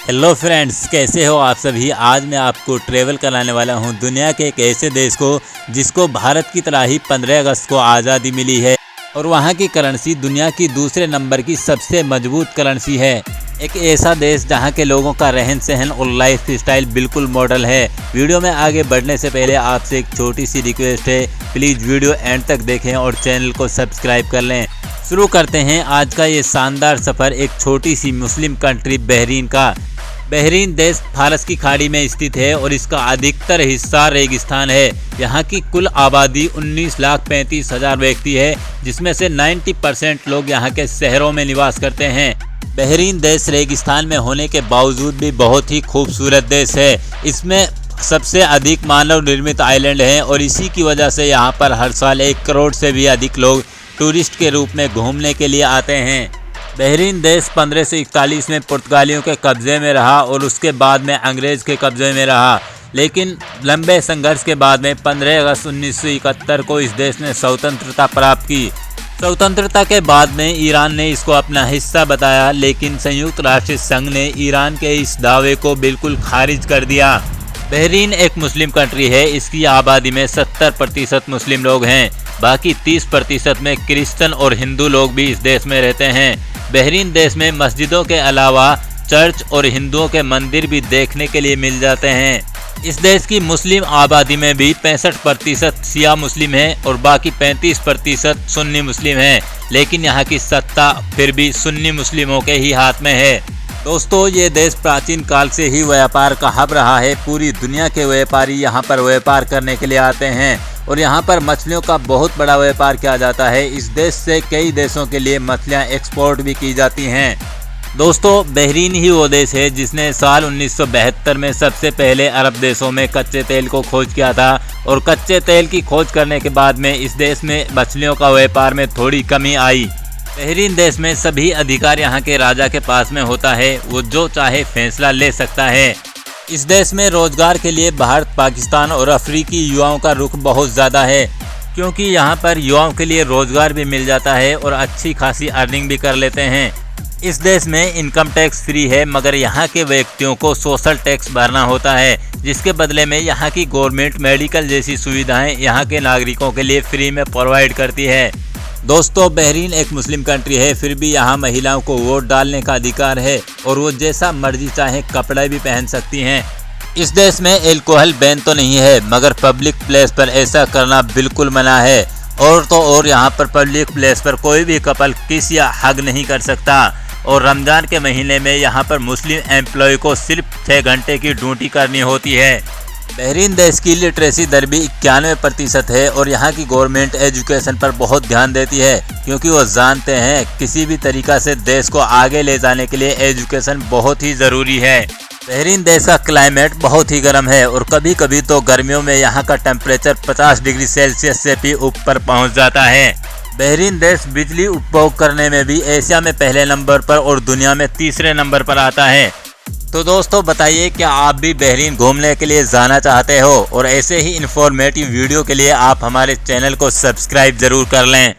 Hello friends, कैसे हो आप सभी। आज मैं आपको ट्रेवल कराने वाला हूं दुनिया के एक ऐसे देश को जिसको भारत की तरह ही 15 अगस्त को आज़ादी मिली है और वहां की करेंसी दुनिया की दूसरे नंबर की सबसे मजबूत करेंसी है। एक ऐसा देश जहां के लोगों का रहन सहन और लाइफ स्टाइल बिल्कुल मॉडल है। वीडियो में आगे बढ़ने से पहले आपसे एक छोटी सी रिक्वेस्ट है, प्लीज़ वीडियो एंड तक देखें और चैनल को सब्सक्राइब कर लें। शुरू करते हैं आज का ये शानदार सफ़र एक छोटी सी मुस्लिम कंट्री बहरीन का। बहरीन देश फारस की खाड़ी में स्थित है और इसका अधिकतर हिस्सा रेगिस्तान है। यहाँ की कुल आबादी 19,35,000 व्यक्ति है, जिसमें से 90% लोग यहाँ के शहरों में निवास करते हैं। बहरीन देश रेगिस्तान में होने के बावजूद भी बहुत ही खूबसूरत देश है। इसमें सबसे अधिक मानव निर्मित आइलैंड हैं और इसी की वजह से यहाँ पर हर साल 1 करोड़ से भी अधिक लोग टूरिस्ट के रूप में घूमने के लिए आते हैं। बहरीन देश 1541 में पुर्तगालियों के कब्ज़े में रहा और उसके बाद में अंग्रेज़ के कब्ज़े में रहा, लेकिन लंबे संघर्ष के बाद में 15 अगस्त 1971 को इस देश ने स्वतंत्रता प्राप्त की। स्वतंत्रता के बाद में ईरान ने इसको अपना हिस्सा बताया, लेकिन संयुक्त राष्ट्र संघ ने ईरान के इस दावे को बिल्कुल खारिज कर दिया। बहरीन एक मुस्लिम कंट्री है। इसकी आबादी में 70% मुस्लिम लोग हैं, बाकी 30% में क्रिश्चियन और हिंदू लोग भी इस देश में रहते हैं। बहरीन देश में मस्जिदों के अलावा चर्च और हिंदुओं के मंदिर भी देखने के लिए मिल जाते हैं। इस देश की मुस्लिम आबादी में भी 65% शिया मुस्लिम हैं और बाकी 35% सुन्नी मुस्लिम हैं, लेकिन यहाँ की सत्ता फिर भी सुन्नी मुस्लिमों के ही हाथ में है। दोस्तों, ये देश प्राचीन काल से ही व्यापार का हब रहा है। पूरी दुनिया के व्यापारी यहाँ पर व्यापार करने के लिए आते हैं और यहाँ पर मछलियों का बहुत बड़ा व्यापार किया जाता है। इस देश से कई देशों के लिए मछलियाँ एक्सपोर्ट भी की जाती हैं। दोस्तों, बहरीन ही वो देश है जिसने साल 1972 में सबसे पहले अरब देशों में कच्चे तेल को खोज किया था और कच्चे तेल की खोज करने के बाद में इस देश में मछलियों का व्यापार में थोड़ी कमी आई। बहरीन देश में सभी अधिकार यहाँ के राजा के पास में होता है, वो जो चाहे फैसला ले सकता है। इस देश में रोजगार के लिए भारत, पाकिस्तान और अफ्रीकी युवाओं का रुख बहुत ज़्यादा है, क्योंकि यहाँ पर युवाओं के लिए रोजगार भी मिल जाता है और अच्छी खासी अर्निंग भी कर लेते हैं। इस देश में इनकम टैक्स फ्री है, मगर यहाँ के व्यक्तियों को सोशल टैक्स भरना होता है, जिसके बदले में यहाँ की गवर्नमेंट मेडिकल जैसी सुविधाएं यहाँ के नागरिकों के लिए फ्री में प्रोवाइड करती है। दोस्तों, बहरीन एक मुस्लिम कंट्री है, फिर भी यहाँ महिलाओं को वोट डालने का अधिकार है और वो जैसा मर्जी चाहे कपड़े भी पहन सकती हैं। इस देश में अल्कोहल बैन तो नहीं है, मगर पब्लिक प्लेस पर ऐसा करना बिल्कुल मना है। और तो और यहाँ पर पब्लिक प्लेस पर कोई भी कपल किस या हग नहीं कर सकता। और रमज़ान के महीने में यहाँ पर मुस्लिम एम्प्लॉय को सिर्फ 6 घंटे की ड्यूटी करनी होती है। बहरीन देश की लिटरेसी दर भी 91% है और यहाँ की गवर्नमेंट एजुकेशन पर बहुत ध्यान देती है, क्योंकि वो जानते हैं किसी भी तरीक़ा से देश को आगे ले जाने के लिए एजुकेशन बहुत ही ज़रूरी है। बहरीन देश का क्लाइमेट बहुत ही गर्म है और कभी कभी तो गर्मियों में यहाँ का टेम्परेचर 50 डिग्री सेल्सियस से भी ऊपर पहुँच जाता है। बहरीन देश बिजली उपभोग करने में भी एशिया में पहले नंबर पर और दुनिया में तीसरे नंबर पर आता है। तो दोस्तों, बताइए क्या आप भी बहरीन घूमने के लिए जाना चाहते हो? और ऐसे ही इन्फॉर्मेटिव वीडियो के लिए आप हमारे चैनल को सब्सक्राइब ज़रूर कर लें।